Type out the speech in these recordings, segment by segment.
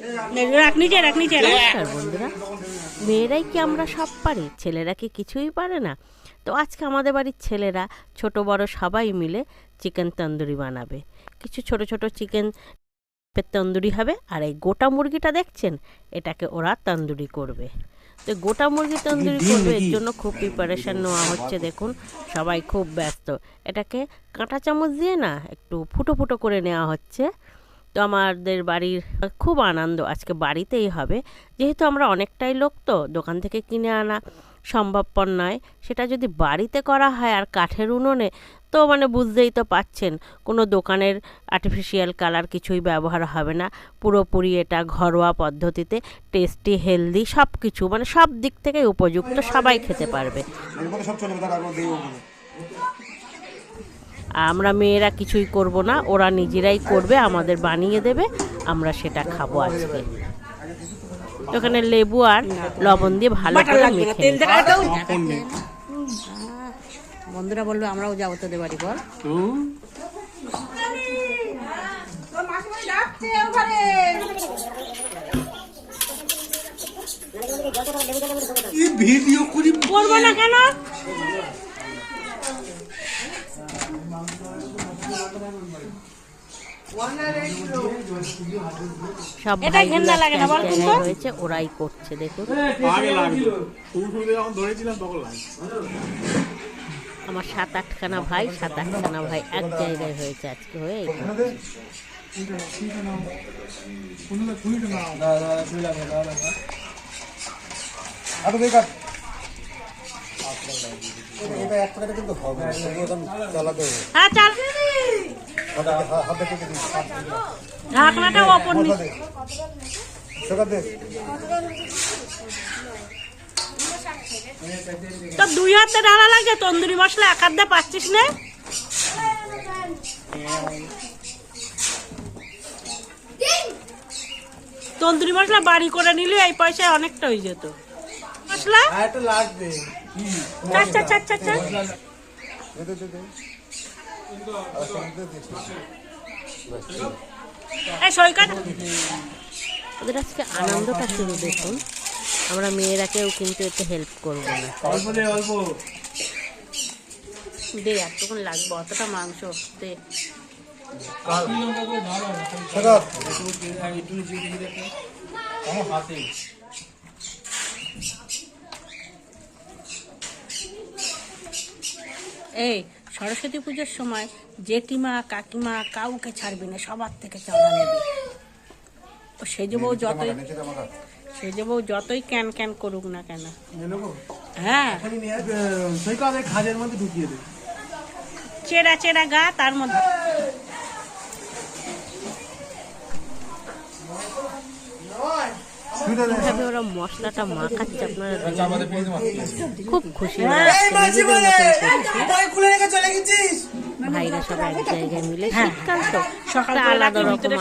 নমস্কার বন্ধুরা, মেয়েরাই কি আমরা সব পারি, ছেলেরা কি কিছুই পারে না? তো আজকে আমাদের বাড়ির ছেলেরা ছোট বড় সবাই মিলে চিকেন তন্দুরি বানাবে। কিছু ছোট ছোট চিকেন তন্দুরি হবে, আর এই গোটা মুরগিটা দেখছেন, এটাকে ওরা তন্দুরি করবে। তো গোটা মুরগি তন্দুরি করবে, এর জন্য খুব প্রিপারেশন নেওয়া হচ্ছে। দেখুন সবাই খুব ব্যস্ত। এটাকে কাঁটা চামচ দিয়ে না একটু ফুটো ফুটো করে নেওয়া হচ্ছে। তো আমাদের বাড়ির খুব আনন্দ, আজকে বাড়িতেই হবে। যেহেতু আমরা অনেকটাই লোক, তো দোকান থেকে কিনে আনা সম্ভবপর নয়। সেটা যদি বাড়িতে করা হয় আর কাঠের উনুনে, তো বুঝতেই তো পাচ্ছেন, কোনো দোকানের আর্টিফিশিয়াল কালার কিছুই ব্যবহার হবে না। পুরোপুরি এটা ঘরোয়া পদ্ধতিতে টেস্টি, হেলদি, সব কিছু সব দিক থেকে উপযুক্ত, সবাই খেতে পারবে। আমরা মেয়েরা কিছুই করব না, ওরা নিজেরাই করবে, আমাদের বানিয়ে দেবে, আমরা সেটা খাবো আজকে। ওখানে লেবু আর লবণ দিয়ে ভালো করে মেখে বন্ধুরা বললো আমরাও যাবো তোদের বাড়ি, বল। ভিডিও করি করবো না কেন? সব হয়েছে, ওরাই করছে। দেখুন আমার 7-8খানা ভাই, 7-8খানা ভাই এক জায়গায় হয়েছে আজকে, হয়ে ঢাকনাটা ওপর তো 2 হাতে ঢালা লাগে। তন্দুরি মশলা 1 হাত দিয়ে পাচ্ছিস না? তন্দুরি মশলা বাড়ি করে নিলে এই পয়সায় অনেকটা হয়ে যেত। মশলা লাগবে। ওদের আজকে আনন্দটা শুরু। দেখুন আমরা মেয়েরা কেউ কিন্তু এতে হেল্প করবো না। দে এতক্ষণ লাগবে, অতটা মাংস দে। এই সরস্বতী পুজোর সময় জেঠিমা কাকিমা কাউকে ছাড়বি না, সবার থেকে চাঁদা নেবে। ও সেজে বউ যতই ক্যান ক্যান করুক না কেন, হ্যাঁ চেরা চেরা গা, তার মধ্যে কিভাবে ওরা মশলাটা মাখাচ্ছে আপনারা খুব খুশি। ভাইরা সব এক জায়গায় মিলে, শীতকাল তো সকালে আলাদা রকম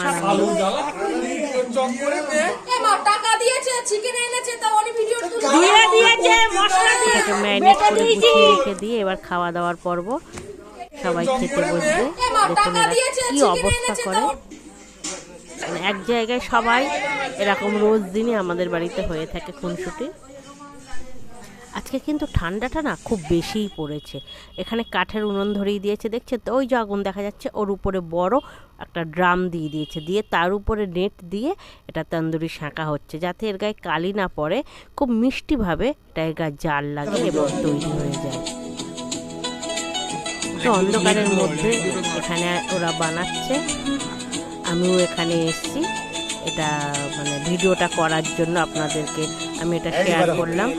ম্যারিনেট করে গুছিয়ে রেখে দিয়ে এবার খাওয়া দাওয়ার পর্ব, সবাই খেতে বসবে। দেখুন কি অবস্থা করে, এক জায়গায় সবাই। এরকম রোজ দিনই আমাদের বাড়িতে হয়ে থাকে খুনসুটি। আজকে কিন্তু ঠান্ডাটা না খুব বেশিই পড়েছে। এখানে কাঠের উনুন ধরিয়ে দিয়েছে, দেখছে তো ওই যে আগুন দেখা যাচ্ছে, ওর উপরে বড় একটা ড্রাম দিয়ে দিয়েছে, দিয়ে তার উপরে নেট দিয়ে এটা তন্দুরি শাঁকা হচ্ছে, যাতে এর গায়ে কালি না পড়ে। খুব মিষ্টিভাবে এটা এর গায়ে জাল লাগে এবং তৈরি হয়ে যায়। তো অন্ধকারের মধ্যে এখানে ওরা বানাচ্ছে, আমিও এখানে এসেছি এটা ভিডিওটা করার জন্য। আপনাদেরকে আমি এটা শেয়ার করলাম।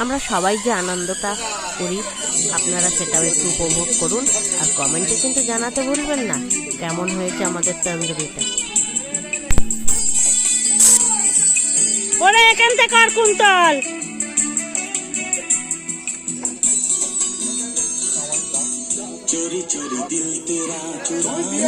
আমরা সবাই যে আনন্দটা করি, আপনারা সেটাও একটু উপভোগ করুন। আর কমেন্টে কিন্তু জানাতে ভুলবেন না কেমন হয়েছে আমাদের তন্দুরিটা। ওরে এখান থেকে আর কুন্তল चोरी चोरी दिल तेरा चुराएंगे